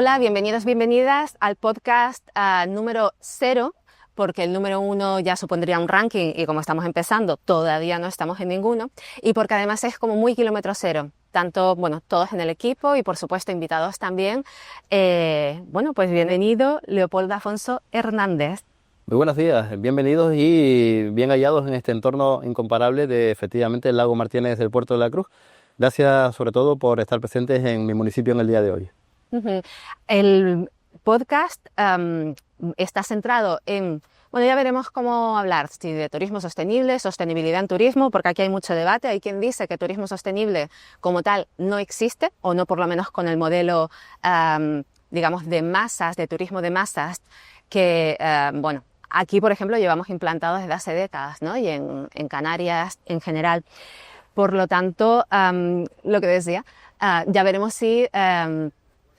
Hola, bienvenidos, bienvenidas al podcast número 0, porque el número 1 ya supondría un ranking y como estamos empezando todavía no estamos en ninguno, y porque además es como muy kilómetro cero, tanto, bueno, todos en el equipo y por supuesto invitados también. Bueno, pues bienvenido Leopoldo Afonso Hernández. Muy buenos días, bienvenidos y bien hallados en este entorno incomparable de efectivamente el lago Martínez del Puerto de la Cruz. Gracias sobre todo por estar presentes en mi municipio en el día de hoy. El podcast está centrado en, bueno, ya veremos cómo hablar si de turismo sostenible, sostenibilidad en turismo, porque aquí hay mucho debate. Hay quien dice que turismo sostenible como tal no existe, o no por lo menos con el modelo, digamos, de masas, de turismo de masas, que, bueno, aquí, por ejemplo, llevamos implantado desde hace décadas, ¿no? Y en Canarias en general. Por lo tanto, lo que decía, ya veremos si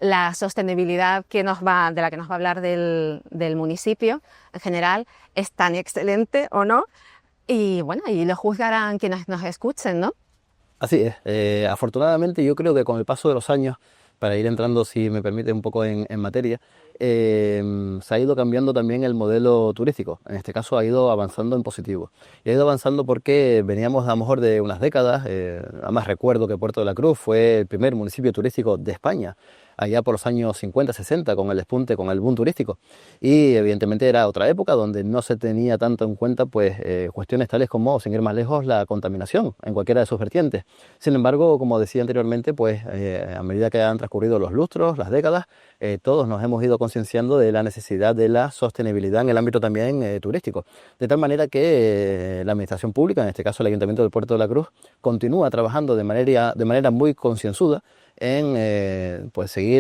la sostenibilidad de la que nos va a hablar del municipio en general es tan excelente o no. Y bueno, y lo juzgarán quienes nos escuchen, ¿no? Así es, afortunadamente yo creo que con el paso de los años, para ir entrando, si me permite, un poco en materia, se ha ido cambiando también el modelo turístico. En este caso ha ido avanzando en positivo. Y ha ido avanzando porque veníamos a lo mejor de unas décadas, además recuerdo que Puerto de la Cruz fue el primer municipio turístico de España, allá por los años 50, 60, con el despunte, con el boom turístico. Y evidentemente era otra época donde no se tenía tanto en cuenta pues, cuestiones tales como, sin ir más lejos, la contaminación en cualquiera de sus vertientes. Sin embargo, como decía anteriormente, pues a medida que han transcurrido los lustros, las décadas, todos nos hemos ido concienciando de la necesidad de la sostenibilidad en el ámbito también turístico. De tal manera que la administración pública, en este caso el Ayuntamiento del Puerto de la Cruz, continúa trabajando de manera muy concienzuda en pues seguir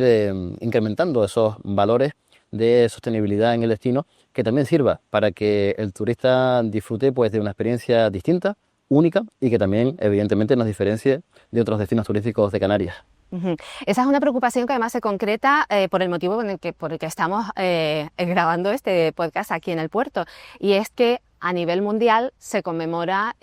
incrementando esos valores de sostenibilidad en el destino, que también sirva para que el turista disfrute pues de una experiencia distinta, única, y que también evidentemente nos diferencie de otros destinos turísticos de Canarias. Esa es una preocupación que además se concreta por el motivo por el que estamos grabando este podcast aquí en el puerto, y es que a nivel mundial se conmemora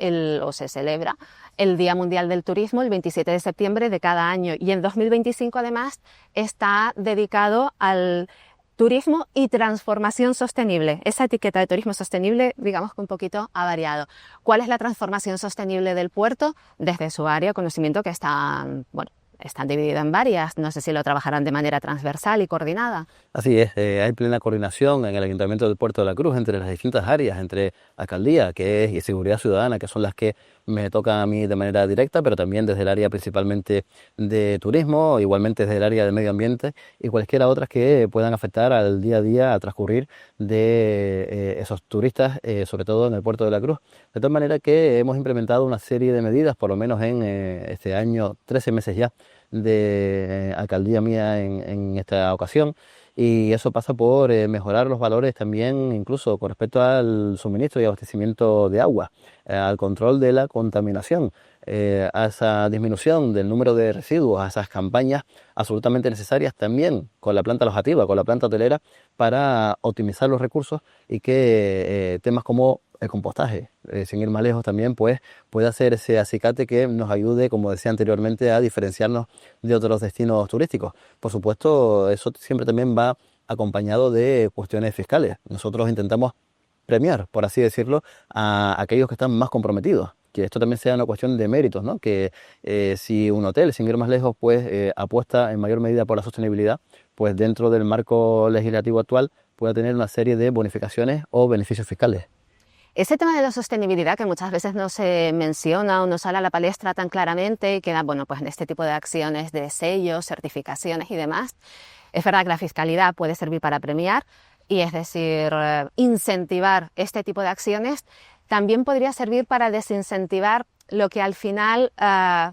o se celebra el Día Mundial del Turismo el 27 de septiembre de cada año, y en 2025 además está dedicado al turismo y transformación sostenible. Esa etiqueta de turismo sostenible, digamos que un poquito ha variado. ¿Cuál es la transformación sostenible del puerto? Desde su área de conocimiento, que están divididas en varias. No sé si lo trabajarán de manera transversal y coordinada. Así es, hay plena coordinación en el Ayuntamiento del Puerto de la Cruz entre las distintas áreas, entre Alcaldía, que es, y Seguridad Ciudadana, que son las que me tocan a mí de manera directa, pero también desde el área principalmente de turismo, igualmente desde el área de medio ambiente y cualesquiera otras que puedan afectar al día a día, a transcurrir de esos turistas, sobre todo en el Puerto de la Cruz. De tal manera que hemos implementado una serie de medidas, por lo menos en este año, 13 meses ya, de alcaldía mía en esta ocasión, y eso pasa por mejorar los valores también, incluso con respecto al suministro y abastecimiento de agua, al control de la contaminación, a esa disminución del número de residuos, a esas campañas absolutamente necesarias también con la planta alojativa, con la planta hotelera, para optimizar los recursos y que temas como el compostaje, sin ir más lejos también, pues puede hacer ese acicate que nos ayude, como decía anteriormente, a diferenciarnos de otros destinos turísticos. Por supuesto, eso siempre también va acompañado de cuestiones fiscales. Nosotros intentamos premiar, por así decirlo, a aquellos que están más comprometidos. Que esto también sea una cuestión de méritos, ¿no? Que si un hotel, sin ir más lejos, pues apuesta en mayor medida por la sostenibilidad, pues dentro del marco legislativo actual pueda tener una serie de bonificaciones o beneficios fiscales. Ese tema de la sostenibilidad, que muchas veces no se menciona o no sale a la palestra tan claramente y queda, bueno, pues en este tipo de acciones de sellos, certificaciones y demás, es verdad que la fiscalidad puede servir para premiar, y es decir, incentivar este tipo de acciones. También podría servir para desincentivar lo que al final,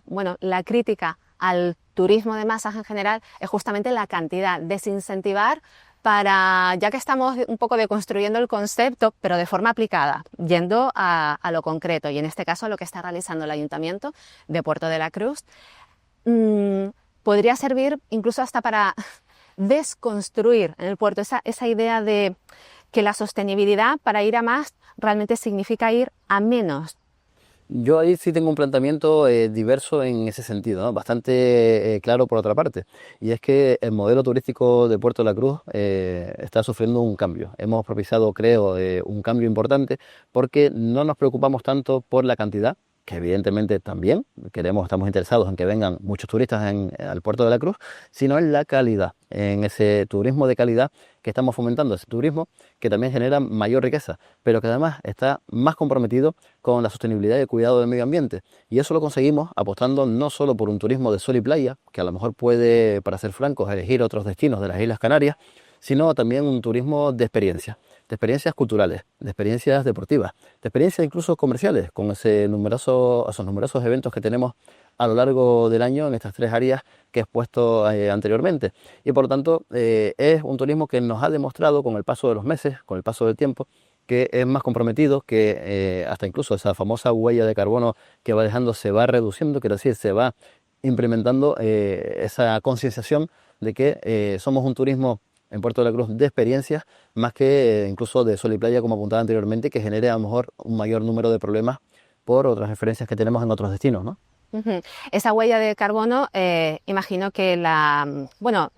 bueno, la crítica al turismo de masas en general es justamente la cantidad, desincentivar para, ya que estamos un poco deconstruyendo el concepto, pero de forma aplicada, yendo a lo concreto, y en este caso a lo que está realizando el Ayuntamiento de Puerto de la Cruz, podría servir incluso hasta para desconstruir en el puerto esa idea de que la sostenibilidad, para ir a más, realmente significa ir a menos. Yo ahí sí tengo un planteamiento diverso en ese sentido, ¿no? Bastante claro por otra parte. Y es que el modelo turístico de Puerto de la Cruz está sufriendo un cambio. Hemos propiciado, creo, un cambio importante porque no nos preocupamos tanto por la cantidad, que evidentemente también estamos interesados en que vengan muchos turistas al Puerto de la Cruz, sino en la calidad, en ese turismo de calidad que estamos fomentando, ese turismo que también genera mayor riqueza, pero que además está más comprometido con la sostenibilidad y el cuidado del medio ambiente. Y eso lo conseguimos apostando no solo por un turismo de sol y playa, que a lo mejor puede, para ser francos, elegir otros destinos de las Islas Canarias, sino también un turismo de experiencias culturales, de experiencias deportivas, de experiencias incluso comerciales, con esos numerosos eventos que tenemos a lo largo del año en estas tres áreas que he expuesto anteriormente. Y por lo tanto es un turismo que nos ha demostrado con el paso de los meses, con el paso del tiempo, que es más comprometido, que hasta incluso esa famosa huella de carbono que va dejando se va reduciendo, quiero decir, se va implementando esa concienciación de que somos un turismo en Puerto de la Cruz de experiencias, más que incluso de sol y playa, como apuntaba anteriormente, que genere a lo mejor un mayor número de problemas por otras referencias que tenemos en otros destinos, ¿no? Ujú. Esa huella de carbono, imagino que bueno,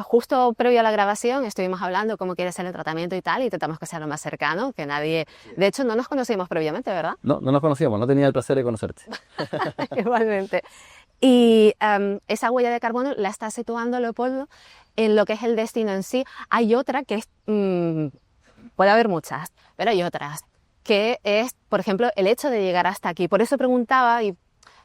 justo previo a la grabación estuvimos hablando cómo quiere ser el tratamiento y tal, y intentamos que sea lo más cercano, que nadie... De hecho, no nos conocíamos previamente, ¿verdad? No, no nos conocíamos, no tenía el placer de conocerte. Igualmente. Y esa huella de carbono la está situando Leopoldo en lo que es el destino en sí. Hay otra que es, puede haber muchas, pero hay otras, que es, por ejemplo, el hecho de llegar hasta aquí. Por eso preguntaba,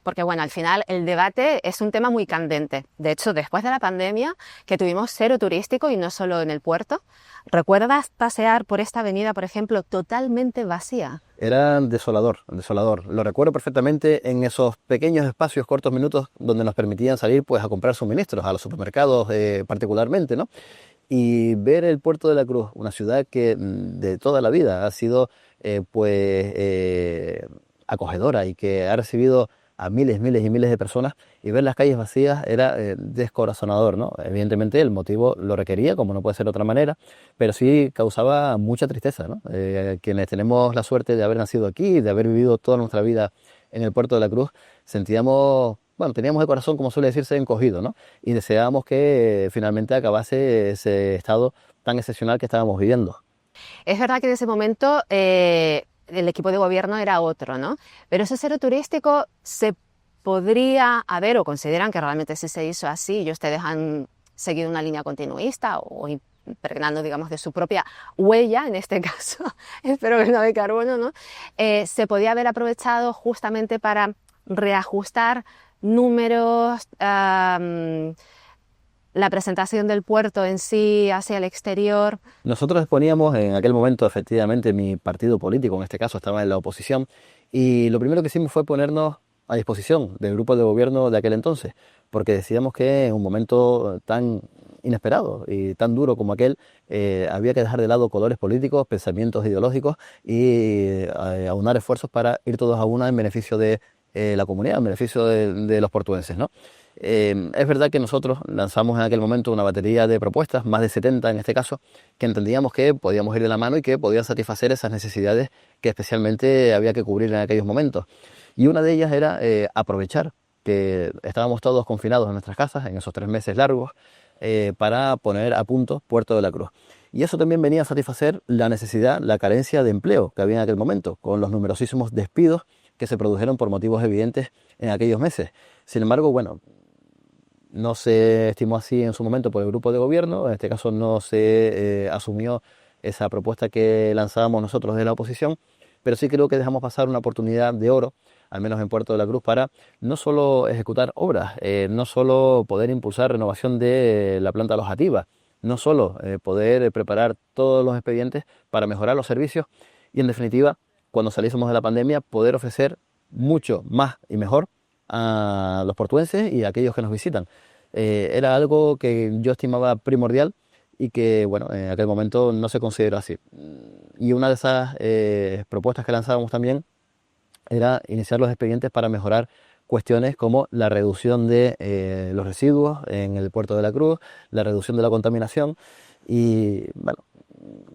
porque bueno, al final el debate es un tema muy candente. De hecho, después de la pandemia, que tuvimos cero turístico y no solo en el puerto, ¿recuerdas pasear por esta avenida, por ejemplo, totalmente vacía? Era desolador, desolador. Lo recuerdo perfectamente en esos pequeños espacios, cortos minutos, donde nos permitían salir pues a comprar suministros, a los supermercados particularmente, ¿no? Y ver el Puerto de la Cruz, una ciudad que de toda la vida ha sido acogedora y que ha recibido a miles, miles y miles de personas, y ver las calles vacías era descorazonador, ¿no? Evidentemente el motivo lo requería, como no puede ser de otra manera, pero sí causaba mucha tristeza, ¿no? Quienes tenemos la suerte de haber nacido aquí, de haber vivido toda nuestra vida en el Puerto de la Cruz, sentíamos, bueno, teníamos el corazón, como suele decirse, encogido, ¿no? Y deseábamos que finalmente acabase ese estado tan excepcional que estábamos viviendo. Es verdad que en ese momento el equipo de gobierno era otro, ¿no? Pero ese cero turístico se podría haber, o consideran que realmente sí se hizo así, y ustedes han seguido una línea continuista o impregnando, digamos, de su propia huella, en este caso, espero que no de carbono, ¿no? Se podía haber aprovechado justamente para reajustar números, la presentación del puerto en sí hacia el exterior. Nosotros exponíamos en aquel momento, efectivamente, mi partido político, en este caso estaba en la oposición, y lo primero que hicimos fue ponernos a disposición del grupo de gobierno de aquel entonces, porque decíamos que en un momento tan inesperado y tan duro como aquel, había que dejar de lado colores políticos, pensamientos ideológicos y aunar esfuerzos para ir todos a una en beneficio de la comunidad, en beneficio de los portuenses, ¿no? Es verdad que nosotros lanzamos en aquel momento una batería de propuestas, más de 70 en este caso, que entendíamos que podíamos ir de la mano y que podían satisfacer esas necesidades que especialmente había que cubrir en aquellos momentos. Y una de ellas era aprovechar que estábamos todos confinados en nuestras casas en esos 3 meses largos para poner a punto Puerto de la Cruz. Y eso también venía a satisfacer la necesidad, la carencia de empleo que había en aquel momento, con los numerosísimos despidos que se produjeron por motivos evidentes en aquellos meses. Sin embargo, bueno, no se estimó así en su momento por el grupo de gobierno, en este caso no se asumió esa propuesta que lanzábamos nosotros de la oposición, pero sí creo que dejamos pasar una oportunidad de oro, al menos en Puerto de la Cruz, para no solo ejecutar obras, no solo poder impulsar renovación de la planta alojativa, no solo poder preparar todos los expedientes para mejorar los servicios y, en definitiva, cuando saliésemos de la pandemia, poder ofrecer mucho más y mejor a los portuenses y a aquellos que nos visitan. Era algo que yo estimaba primordial y que, bueno, en aquel momento no se consideró así. Y una de esas propuestas que lanzábamos también era iniciar los expedientes para mejorar cuestiones como la reducción de los residuos en el Puerto de la Cruz, la reducción de la contaminación y, bueno,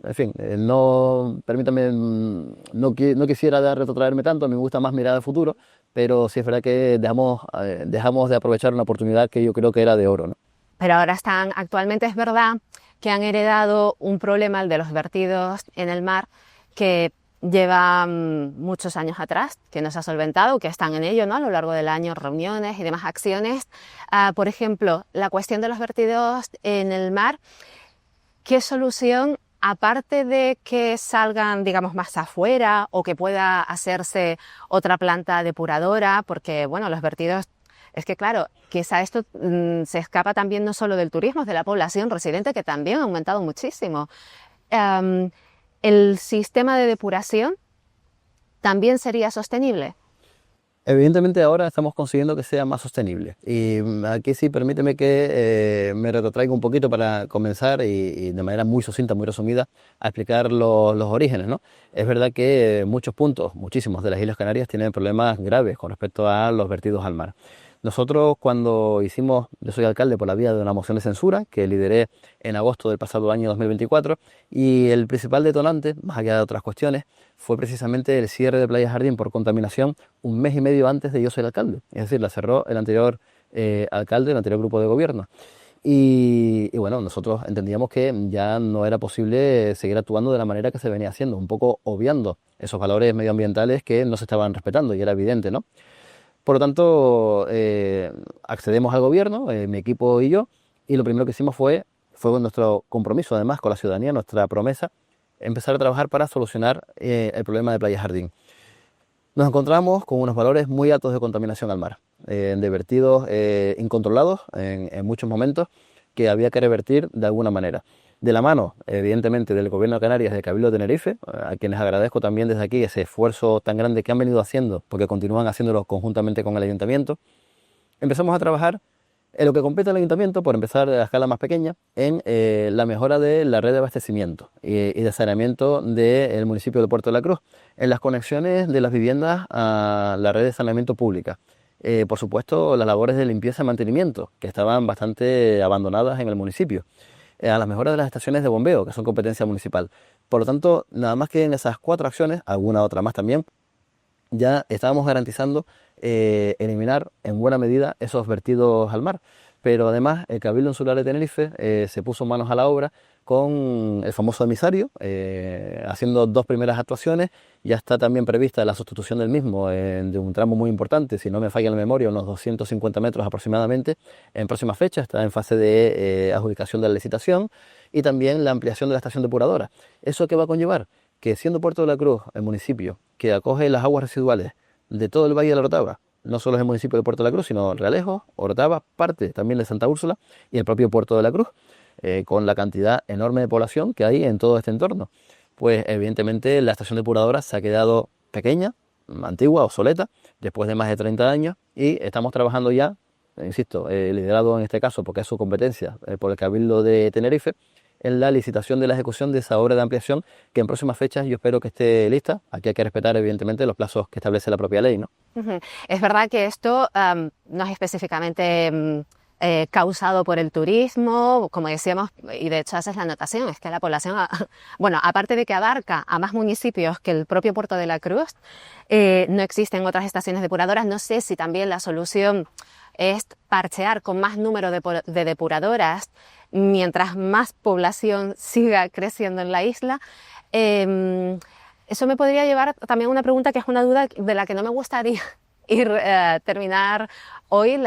en fin, no, permítame, no quisiera retrotraerme tanto, me gusta más mirar al futuro, pero sí es verdad que dejamos de aprovechar una oportunidad que yo creo que era de oro, ¿no? Pero ahora actualmente es verdad que han heredado un problema, el de los vertidos en el mar, que lleva muchos años atrás, que no se ha solventado, que están en ello, ¿no? A lo largo del año, reuniones y demás acciones. Por ejemplo, la cuestión de los vertidos en el mar, ¿qué solución, aparte de que salgan, digamos, más afuera o que pueda hacerse otra planta depuradora? Porque, bueno, los vertidos, es que claro, quizá esto se escapa también no solo del turismo, es de la población residente, que también ha aumentado muchísimo. ¿El sistema de depuración también sería sostenible? Evidentemente ahora estamos consiguiendo que sea más sostenible y aquí sí permíteme que me retrotraiga un poquito para comenzar y de manera muy sucinta, muy resumida, a explicar los orígenes, ¿no? Es verdad que muchos puntos, muchísimos de las Islas Canarias tienen problemas graves con respecto a los vertidos al mar. Nosotros cuando yo soy alcalde por la vía de una moción de censura que lideré en agosto del pasado año 2024 y el principal detonante, más allá de otras cuestiones, fue precisamente el cierre de Playa Jardín por contaminación un mes y medio antes de yo ser alcalde. Es decir, la cerró el anterior alcalde, el anterior grupo de gobierno. Y bueno, nosotros entendíamos que ya no era posible seguir actuando de la manera que se venía haciendo, un poco obviando esos valores medioambientales que no se estaban respetando y era evidente, ¿no? Por lo tanto, accedemos al gobierno, mi equipo y yo, y lo primero que hicimos fue nuestro compromiso, además, con la ciudadanía, nuestra promesa, empezar a trabajar para solucionar el problema de Playa Jardín. Nos encontramos con unos valores muy altos de contaminación al mar, de vertidos incontrolados en muchos momentos que había que revertir de alguna manera. De la mano, evidentemente, del Gobierno de Canarias, del Cabildo de Tenerife, a quienes agradezco también desde aquí ese esfuerzo tan grande que han venido haciendo, porque continúan haciéndolo conjuntamente con el Ayuntamiento, empezamos a trabajar en lo que compete al Ayuntamiento, por empezar a escala más pequeña, en la mejora de la red de abastecimiento y de saneamiento del municipio de Puerto de la Cruz, en las conexiones de las viviendas a la red de saneamiento pública. Por supuesto, las labores de limpieza y mantenimiento, que estaban bastante abandonadas en el municipio. A las mejoras de las estaciones de bombeo, que son competencia municipal. Por lo tanto, nada más que en esas 4 acciones, alguna otra más también, ya estábamos garantizando eliminar en buena medida esos vertidos al mar. Pero además el Cabildo Insular de Tenerife se puso manos a la obra con el famoso emisario, haciendo 2 primeras actuaciones. Ya está también prevista la sustitución del mismo de un tramo muy importante, si no me falla la memoria, unos 250 metros aproximadamente. En próxima fecha está en fase de adjudicación de la licitación y también la ampliación de la estación depuradora. ¿Eso qué va a conllevar? Que siendo Puerto de la Cruz el municipio que acoge las aguas residuales de todo el Valle de la Orotava, no solo es el municipio de Puerto de la Cruz, sino Realejo, Orotava, parte también de Santa Úrsula y el propio Puerto de la Cruz, con la cantidad enorme de población que hay en todo este entorno. Pues evidentemente la estación depuradora se ha quedado pequeña, antigua, obsoleta, después de más de 30 años y estamos trabajando ya, insisto, liderado en este caso porque es su competencia por el Cabildo de Tenerife, en la licitación de la ejecución de esa obra de ampliación que en próximas fechas yo espero que esté lista. Aquí hay que respetar evidentemente los plazos que establece la propia ley, ¿no? Es verdad que esto no es específicamente causado por el turismo, como decíamos, y de hecho esa es la anotación, es que la población, bueno, aparte de que abarca a más municipios que el propio Puerto de la Cruz, no existen otras estaciones depuradoras. No sé si también la solución es parchear con más número de depuradoras mientras más población siga creciendo en la isla. Eso me podría llevar también a una pregunta que es una duda de la que no me gustaría terminar hoy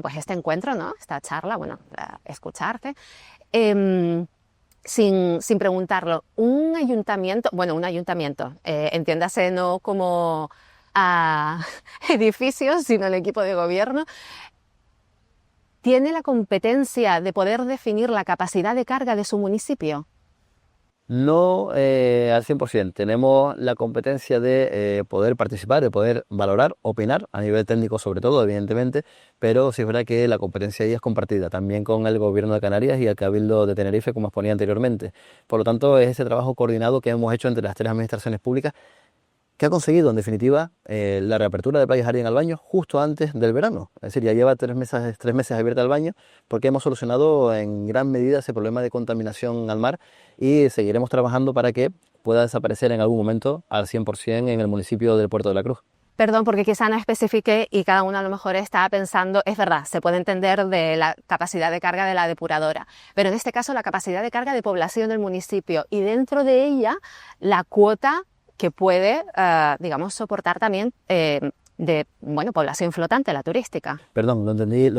pues este encuentro, ¿no? Esta charla, escucharte, sin preguntarlo. Un ayuntamiento, entiéndase no como edificios, sino el equipo de gobierno, ¿tiene la competencia de poder definir la capacidad de carga de su municipio? No al 100%. Tenemos la competencia de poder participar, de poder valorar, opinar, a nivel técnico sobre todo, evidentemente, pero sí es verdad que la competencia ahí es compartida, también con el Gobierno de Canarias y el Cabildo de Tenerife, como exponía anteriormente. Por lo tanto, es ese trabajo coordinado que hemos hecho entre las 3 administraciones públicas que ha conseguido, en definitiva, la reapertura de Playa Jardín en Albaño justo antes del verano. Es decir, ya lleva 3 meses abierta el baño, porque hemos solucionado en gran medida ese problema de contaminación al mar y seguiremos trabajando para que pueda desaparecer en algún momento al 100% en el municipio del Puerto de la Cruz. Perdón, porque quizá no especifique y cada uno a lo mejor está pensando, es verdad, se puede entender de la capacidad de carga de la depuradora, pero en este caso la capacidad de carga de población del municipio y dentro de ella la cuota que puede, digamos, soportar también de población flotante, la turística. Perdón, lo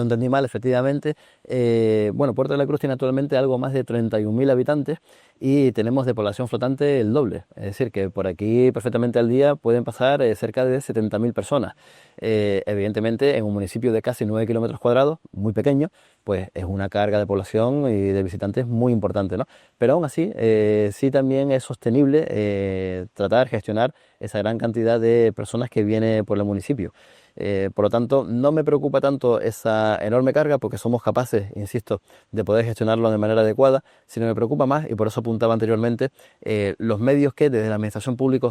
entendí mal, efectivamente. Puerto de la Cruz tiene actualmente algo más de 31.000 habitantes y tenemos de población flotante el doble. Es decir, que por aquí perfectamente al día pueden pasar cerca de 70.000 personas. Evidentemente, en un municipio de casi 9 kilómetros cuadrados, muy pequeño, pues es una carga de población y de visitantes muy importante, ¿no? Pero aún así, sí también es sostenible tratar, gestionar esa gran cantidad de personas que viene por el municipio. Por lo tanto, no me preocupa tanto esa enorme carga porque somos capaces, insisto, de poder gestionarlo de manera adecuada, sino me preocupa más, y por eso apuntaba anteriormente, los medios que desde la administración pública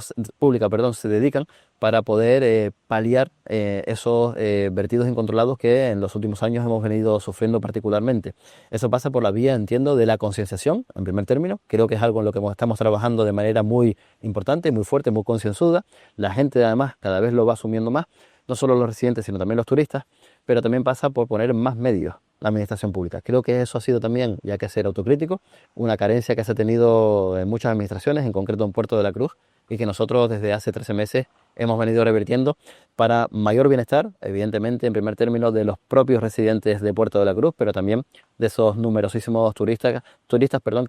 se dedican para poder paliar esos vertidos incontrolados que en los últimos años hemos venido sufriendo particularmente. Eso pasa por la vía, entiendo, de la concienciación, en primer término. Creo que es algo en lo que estamos trabajando de manera muy importante, muy fuerte, muy concienzuda. La gente además cada vez lo va asumiendo más, no solo los residentes, sino también los turistas, pero también pasa por poner más medios la administración pública. Creo que eso ha sido también, ya que ser autocrítico, una carencia que se ha tenido en muchas administraciones, en concreto en Puerto de la Cruz, y que nosotros desde hace 13 meses hemos venido revirtiendo para mayor bienestar, evidentemente, en primer término, de los propios residentes de Puerto de la Cruz, pero también de esos numerosísimos turistas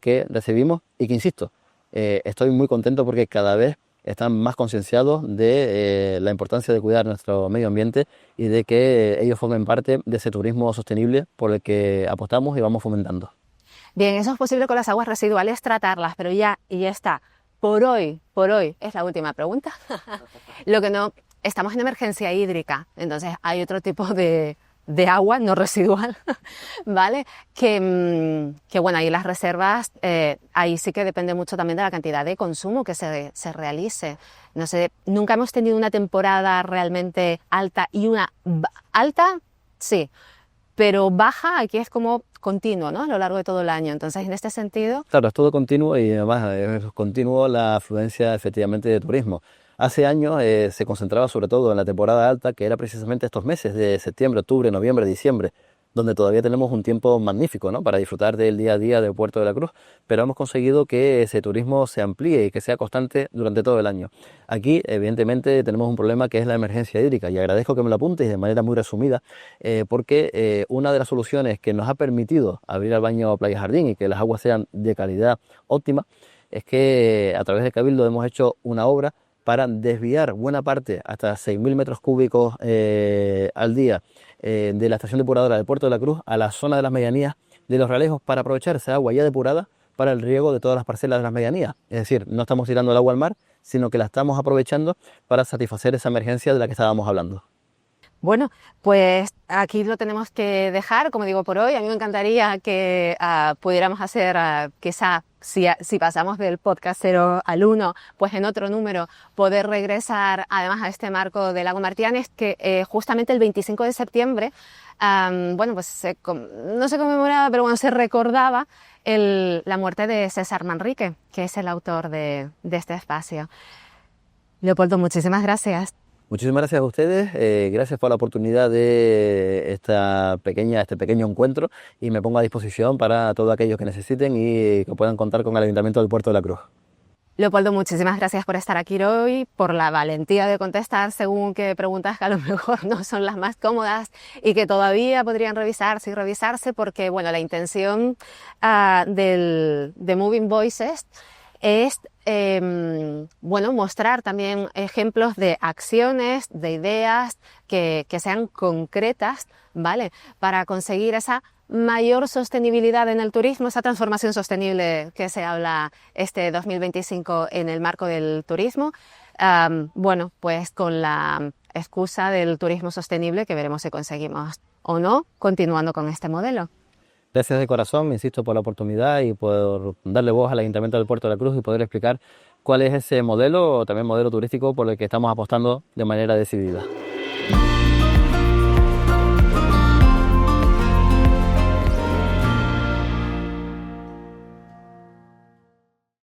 que recibimos y que, insisto, estoy muy contento porque cada vez están más concienciados de la importancia de cuidar nuestro medio ambiente y de que ellos formen parte de ese turismo sostenible por el que apostamos y vamos fomentando. Bien, eso es posible con las aguas residuales tratarlas, pero ya está. Por hoy, es la última pregunta. Lo que no, estamos en emergencia hídrica, entonces hay otro tipo de agua no residual, ¿vale? Que bueno, ahí las reservas, ahí sí que depende mucho también de la cantidad de consumo que se realice. No sé, nunca hemos tenido una temporada realmente alta y una alta, sí, pero baja aquí es como continuo, ¿no? A lo largo de todo el año. Entonces, en este sentido... Claro, es todo continuo y además es continuo la afluencia efectivamente de turismo. Hace años se concentraba sobre todo en la temporada alta, que era precisamente estos meses de septiembre, octubre, noviembre, diciembre, donde todavía tenemos un tiempo magnífico, ¿no?, para disfrutar del día a día de Puerto de la Cruz, pero hemos conseguido que ese turismo se amplíe y que sea constante durante todo el año. Aquí, evidentemente, tenemos un problema que es la emergencia hídrica, y agradezco que me lo apuntes de manera muy resumida, porque una de las soluciones que nos ha permitido abrir el baño Playa Jardín y que las aguas sean de calidad óptima es que a través de Cabildo hemos hecho una obra para desviar buena parte, hasta 6.000 metros cúbicos al día, de la estación depuradora del Puerto de la Cruz a la zona de las medianías de Los Realejos para aprovechar esa agua ya depurada para el riego de todas las parcelas de las medianías. Es decir, no estamos tirando el agua al mar, sino que la estamos aprovechando para satisfacer esa emergencia de la que estábamos hablando. Bueno, pues aquí lo tenemos que dejar, como digo, por hoy. A mí me encantaría que pudiéramos hacer, quizá, si pasamos del podcast 0 al 1, pues en otro número, poder regresar además a este marco del lago Martianes, que justamente el 25 de septiembre, no se conmemoraba, pero bueno, se recordaba la muerte de César Manrique, que es el autor de este espacio. Leopoldo, muchísimas gracias. Muchísimas gracias a ustedes, gracias por la oportunidad de este pequeño encuentro, y me pongo a disposición para todos aquellos que necesiten y que puedan contar con el Ayuntamiento del Puerto de la Cruz. Leopoldo, muchísimas gracias por estar aquí hoy, por la valentía de contestar según qué preguntas que a lo mejor no son las más cómodas y que todavía podrían revisarse porque bueno, la intención de Moving Voices es mostrar también ejemplos de acciones, de ideas que sean concretas, ¿vale?, para conseguir esa mayor sostenibilidad en el turismo, esa transformación sostenible que se habla este 2025 en el marco del turismo. Pues con la excusa del turismo sostenible, que veremos si conseguimos o no, continuando con este modelo. Gracias de corazón, me insisto, por la oportunidad y por darle voz al Ayuntamiento del Puerto de la Cruz y poder explicar cuál es ese modelo, o también modelo turístico por el que estamos apostando de manera decidida.